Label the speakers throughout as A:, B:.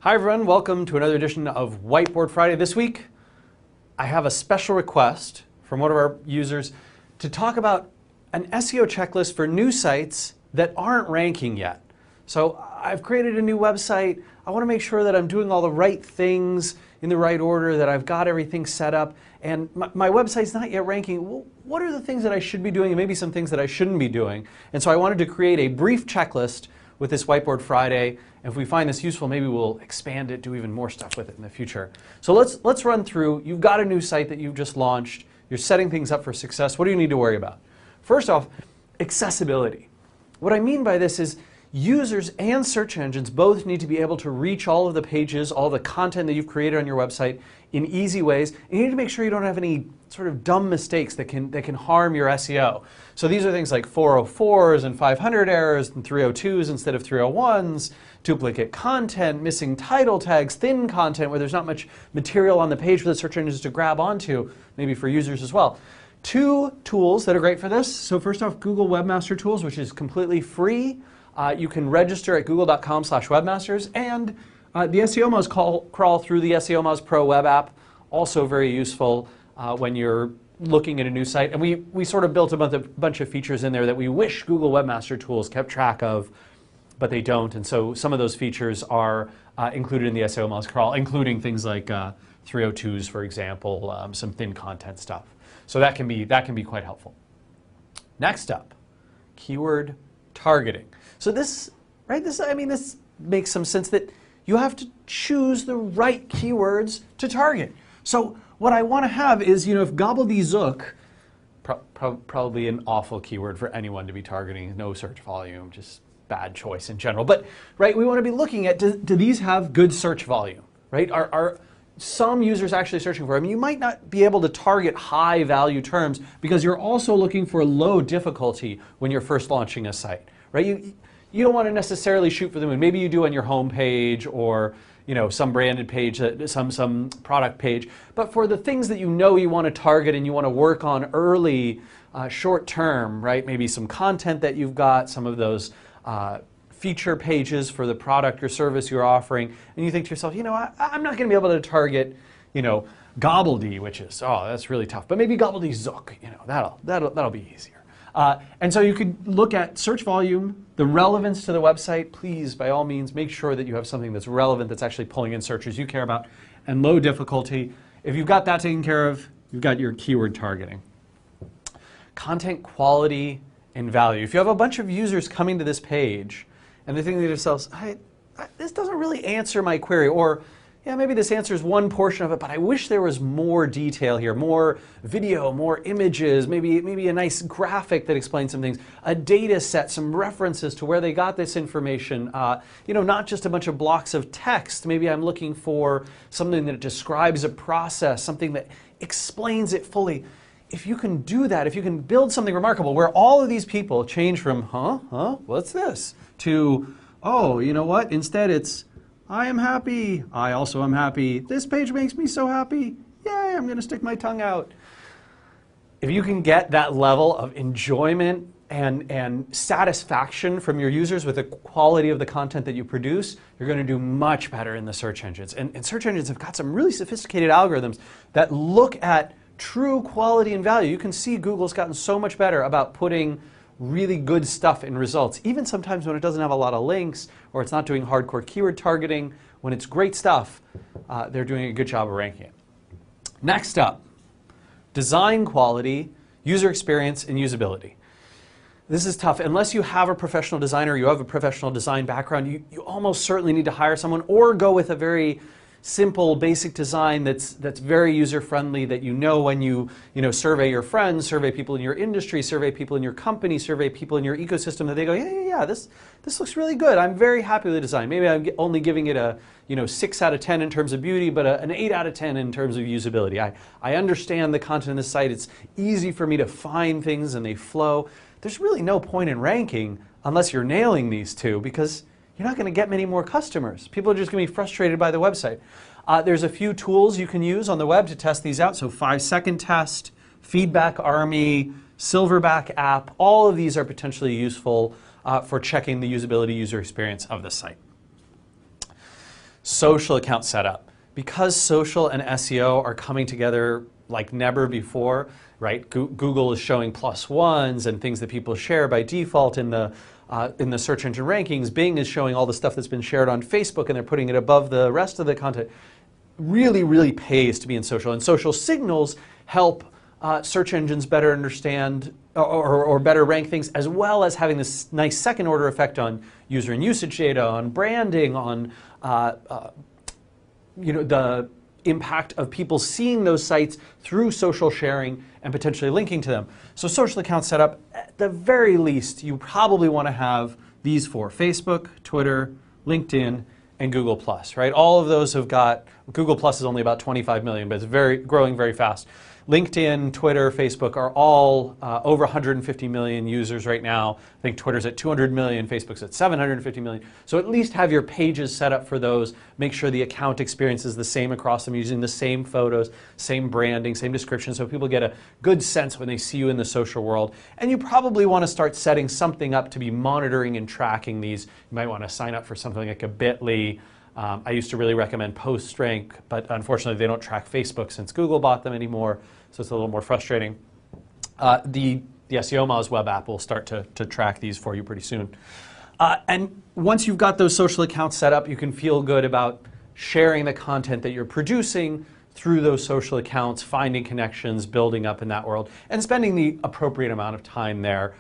A: Hi everyone, welcome to another edition of Whiteboard Friday. This week, I have a special request from one of our users to talk about an SEO checklist for new sites that aren't ranking yet. So I've created a new website. I want to make sure that I'm doing all the right things in the right order, that I've got everything set up, and my website's not yet ranking. Well, what are the things that I should be doing and maybe some things that I shouldn't be doing? And so I wanted to create a brief checklist with this Whiteboard Friday. If we find this useful, maybe we'll expand it, do even more stuff with it in the future. So let's run through. You've got a new site that you've just launched. You're setting things up for success. What do you need to worry about? First off, accessibility. What I mean by this is users and search engines both need to be able to reach all of the pages, all the content that you've created on your website in easy ways. And you need to make sure you don't have any sort of dumb mistakes that can harm your SEO. So these are things like 404s and 500 errors and 302s instead of 301s, duplicate content, missing title tags, thin content where there's not much material on the page for the search engines to grab onto, maybe for users as well. Two tools that are great for this. So first off, Google Webmaster Tools, which is completely free. You can register at google.com/webmasters, and the SEO Moz crawl through the SEO Moz Pro web app, also very useful when you're looking at a new site. And we sort of built a bunch of features in there that we wish Google Webmaster Tools kept track of, but they don't. And so some of those features are included in the SEO Moz crawl, including things like 302s, for example, some thin content stuff. So that can be quite helpful. Next up, keyword targeting. So this makes some sense that you have to choose the right keywords to target. So what I want to have is, if gobbledygook, probably an awful keyword for anyone to be targeting, no search volume, just bad choice in general. But right, we want to be looking at, do these have good search volume? Right? Are some users actually searching for them? You might not be able to target high value terms because you're also looking for low difficulty when you're first launching a site. Right? You don't want to necessarily shoot for the moon. Maybe you do on your home page or some branded page, some product page. But for the things that you want to target and you want to work on early, short term, right? Maybe some content that you've got, some of those feature pages for the product or service you're offering, and you think to yourself, I'm not going to be able to target, gobbledy, which is, that's really tough. But maybe gobbledygook, that'll be easier. And so you could look at search volume, the relevance to the website. Please, by all means, make sure that you have something that's relevant, that's actually pulling in searches you care about, and low difficulty. If you've got that taken care of, you've got your keyword targeting. Content quality and value. If you have a bunch of users coming to this page and they're thinking to themselves, this doesn't really answer my query, or yeah, maybe this answers one portion of it, but I wish there was more detail here, more video, more images, maybe a nice graphic that explains some things, a data set, some references to where they got this information, not just a bunch of blocks of text. Maybe I'm looking for something that describes a process, something that explains it fully. If you can do that, if you can build something remarkable where all of these people change from, what's this, to, oh, you know what, instead it's, I am happy. I also am happy. This page makes me so happy. Yay, I'm going to stick my tongue out. If you can get that level of enjoyment and satisfaction from your users with the quality of the content that you produce, you're going to do much better in the search engines. And search engines have got some really sophisticated algorithms that look at true quality and value. You can see Google's gotten so much better about putting really good stuff in results, even sometimes when it doesn't have a lot of links or it's not doing hardcore keyword targeting. When it's great stuff, they're doing a good job of ranking it. Next up, design quality, user experience, and usability. This is tough. Unless you have a professional designer, you have a professional design background, you almost certainly need to hire someone or go with a very simple, basic design that's very user-friendly, that when you survey your friends, survey people in your industry, survey people in your company, survey people in your ecosystem, that they go, yeah, this looks really good. I'm very happy with the design. Maybe I'm only giving it a 6 out of 10 in terms of beauty, but an 8 out of 10 in terms of usability. I understand the content of the site. It's easy for me to find things and they flow. There's really no point in ranking unless you're nailing these two, because you're not going to get many more customers. People are just going to be frustrated by the website. There's a few tools you can use on the web to test these out. So 5-second test, Feedback Army, Silverback app, all of these are potentially useful for checking the usability user experience of the site. Social account setup. Because social and SEO are coming together like never before, right? Google is showing +1s and things that people share by default in the search engine rankings. Bing is showing all the stuff that's been shared on Facebook and they're putting it above the rest of the content. Really, really pays to be in social. And social signals help search engines better understand or better rank things, as well as having this nice second order effect on user and usage data, on branding, on the impact of people seeing those sites through social sharing and potentially linking to them. So social account setup, at the very least, you probably want to have these 4: Facebook, Twitter, LinkedIn, and Google+, right? All of those have got, Google+ is only about 25 million, but it's growing very fast. LinkedIn, Twitter, Facebook are all over 150 million users right now. I think Twitter's at 200 million, Facebook's at 750 million. So at least have your pages set up for those. Make sure the account experience is the same across them, using the same photos, same branding, same description, so people get a good sense when they see you in the social world. And you probably want to start setting something up to be monitoring and tracking these. You might want to sign up for something like a Bitly. I used to really recommend PostRank, but unfortunately they don't track Facebook since Google bought them anymore, so it's a little more frustrating. The SEO Moz web app will start to track these for you pretty soon. And once you've got those social accounts set up, you can feel good about sharing the content that you're producing through those social accounts, finding connections, building up in that world, and spending the appropriate amount of time there,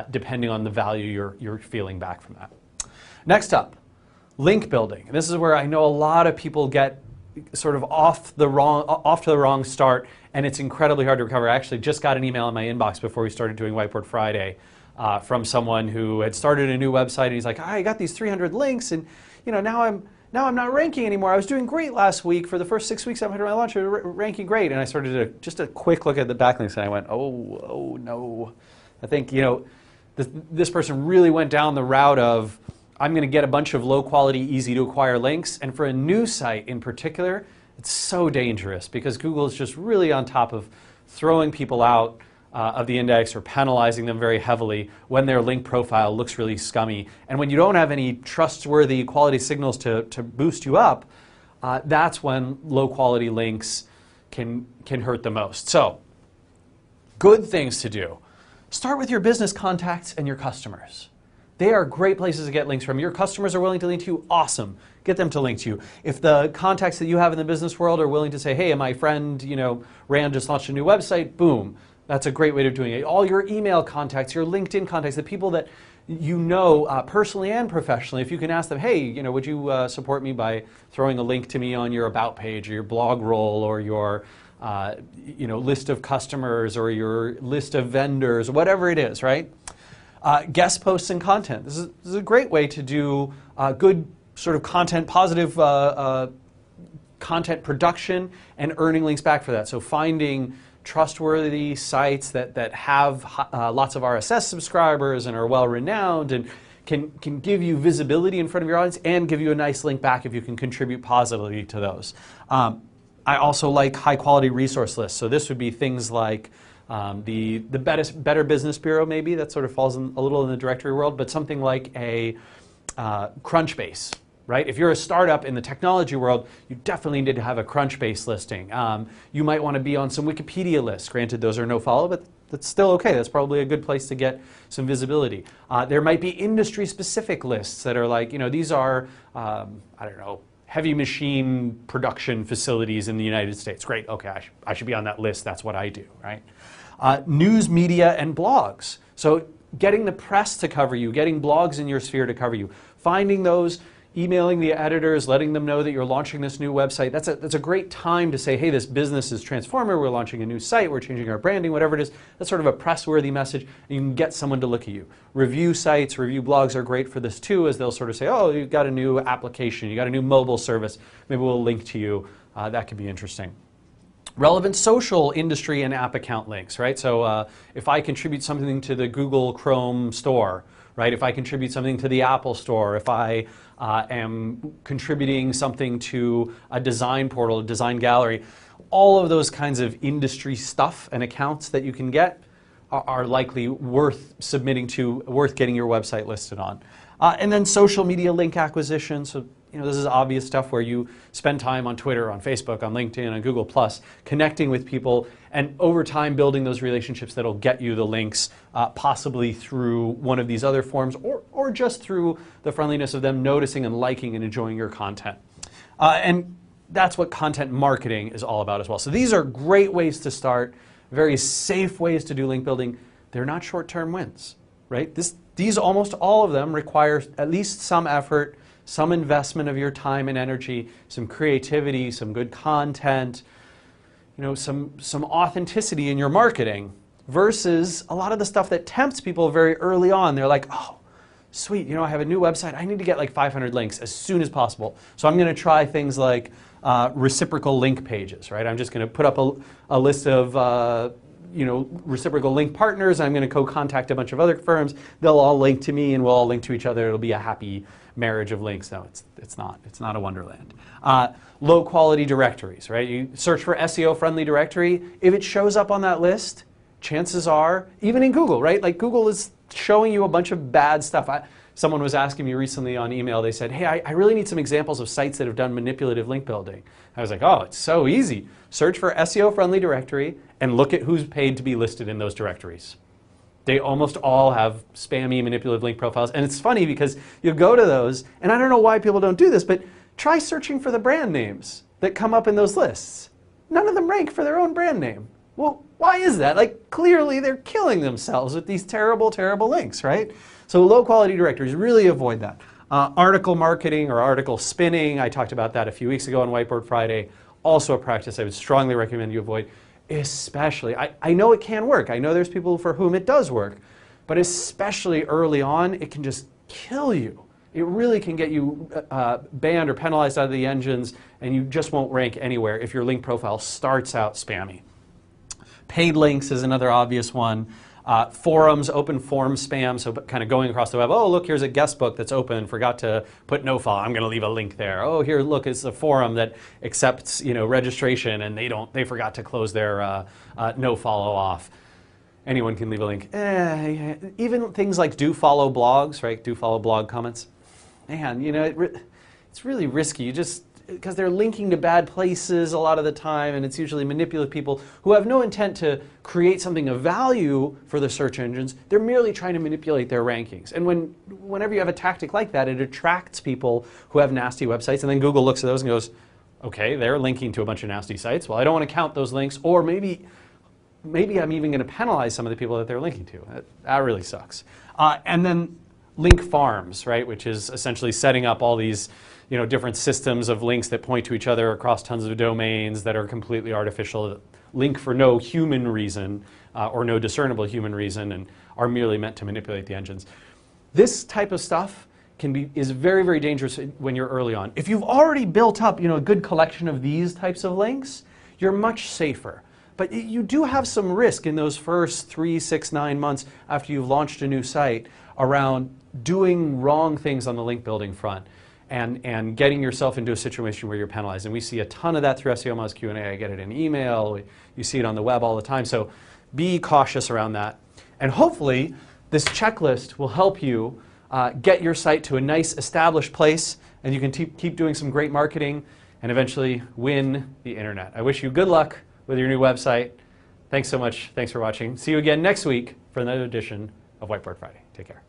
A: depending on the value you're feeling back from that. Next up, link building. This is where I know a lot of people get sort of off to the wrong start, and it's incredibly hard to recover. I actually just got an email in my inbox before we started doing Whiteboard Friday from someone who had started a new website, and he's like, I got these 300 links, and now I'm not ranking anymore. I was doing great last week. For the first 6 weeks after my launch, I was ranking great. And I started just a quick look at the backlinks, and I went, oh no. I think this person really went down the route of, I'm going to get a bunch of low quality, easy to acquire links. And for a new site in particular, it's so dangerous because Google is just really on top of throwing people out of the index or penalizing them very heavily when their link profile looks really scummy. And when you don't have any trustworthy quality signals to boost you up, that's when low quality links can hurt the most. So, good things to do. Start with your business contacts and your customers. They are great places to get links from. Your customers are willing to link to you, awesome. Get them to link to you. If the contacts that you have in the business world are willing to say, hey, my friend, Rand just launched a new website, boom. That's a great way of doing it. All your email contacts, your LinkedIn contacts, the people that you know personally and professionally, if you can ask them, hey, would you support me by throwing a link to me on your About page or your blog roll or your list of customers or your list of vendors, whatever it is, right? Guest posts and content. This is a great way to do good sort of content, positive content production and earning links back for that. So finding trustworthy sites that have lots of RSS subscribers and are well-renowned and can give you visibility in front of your audience and give you a nice link back if you can contribute positively to those. I also like high-quality resource lists. So this would be things like the Better Business Bureau, maybe, that sort of falls a little in the directory world, but something like a Crunchbase, right? If you're a startup in the technology world, you definitely need to have a Crunchbase listing. You might want to be on some Wikipedia lists. Granted, those are no follow, but that's still okay. That's probably a good place to get some visibility. There might be industry-specific lists that are like, these are, I don't know, heavy machine production facilities in the United States. Great, okay, I should be on that list. That's what I do, right? News, media, and blogs. So getting the press to cover you, getting blogs in your sphere to cover you, finding those, emailing the editors, letting them know that you're launching this new website. That's a great time to say, hey, this business is transforming, we're launching a new site, we're changing our branding, whatever it is. That's sort of a press-worthy message, and you can get someone to look at you. Review sites, review blogs are great for this too, as they'll sort of say, oh, you've got a new application, you got a new mobile service, maybe we'll link to you. That could be interesting. Relevant social industry and app account links, right? So if I contribute something to the Google Chrome store, right? If I contribute something to the Apple store, if I am contributing something to a design portal, a design gallery, all of those kinds of industry stuff and accounts that you can get are likely worth submitting to, worth getting your website listed on. And then social media link acquisition, so this is obvious stuff where you spend time on Twitter, on Facebook, on LinkedIn, on Google+, connecting with people, and over time building those relationships that'll get you the links, possibly through one of these other forms, or just through the friendliness of them noticing and liking and enjoying your content. And that's what content marketing is all about as well. So these are great ways to start, very safe ways to do link building. They're not short-term wins, right? These almost all of them require at least some effort, some investment of your time and energy, some creativity, some good content, some authenticity in your marketing, versus a lot of the stuff that tempts people very early on. They're like, oh, sweet, I have a new website. I need to get like 500 links as soon as possible. So I'm going to try things like reciprocal link pages, right? I'm just going to put up a list of reciprocal link partners. I'm going to co-contact a bunch of other firms. They'll all link to me, and we'll all link to each other. It'll be a happy marriage of links. No, it's not. It's not a wonderland. Low quality directories, right? You search for SEO friendly directory. If it shows up on that list, chances are, even in Google, right? Like Google is showing you a bunch of bad stuff. Someone was asking me recently on email, they said, hey, I really need some examples of sites that have done manipulative link building. I was like, oh, it's so easy. Search for SEO friendly directory and look at who's paid to be listed in those directories. They almost all have spammy manipulative link profiles. And it's funny because you go to those, and I don't know why people don't do this, but try searching for the brand names that come up in those lists. None of them rank for their own brand name. Well, why is that? Like, clearly they're killing themselves with these terrible, terrible links, right? So low quality directories, really avoid that. Article marketing or article spinning, I talked about that a few weeks ago on Whiteboard Friday. Also a practice I would strongly recommend you avoid, especially, I know it can work. I know there's people for whom it does work, but especially early on, it can just kill you. It really can get you banned or penalized out of the engines, and you just won't rank anywhere if your link profile starts out spammy. Paid links is another obvious one. Forums, open forum spam, so kind of going across the web, oh, look, here's a guest book that's open, forgot to put no follow, I'm going to leave a link there. Oh, here, look, it's a forum that accepts, registration, and they forgot to close their no follow off. Anyone can leave a link. Even things like do follow blogs, right? Do follow blog comments. Man, it's really risky. Because they're linking to bad places a lot of the time, and it's usually manipulative people who have no intent to create something of value for the search engines. They're merely trying to manipulate their rankings. And whenever you have a tactic like that, it attracts people who have nasty websites, and then Google looks at those and goes, okay, they're linking to a bunch of nasty sites. Well, I don't want to count those links, or maybe I'm even going to penalize some of the people that they're linking to. That really sucks. And then link farms, right, which is essentially setting up all these different systems of links that point to each other across tons of domains that are completely artificial, that link for no human reason or no discernible human reason, and are merely meant to manipulate the engines. This type of stuff is very, very dangerous when you're early on. If you've already built up a good collection of these types of links, you're much safer. But you do have some risk in those first 3, 6, 9 months after you've launched a new site around doing wrong things on the link building front and getting yourself into a situation where you're penalized. And we see a ton of that through SEO Moz Q&A. I get it in email. You see it on the web all the time. So be cautious around that. And hopefully this checklist will help you get your site to a nice established place, and you can keep doing some great marketing and eventually win the internet. I wish you good luck with your new website. Thanks so much. Thanks for watching. See you again next week for another edition of Whiteboard Friday. Take care.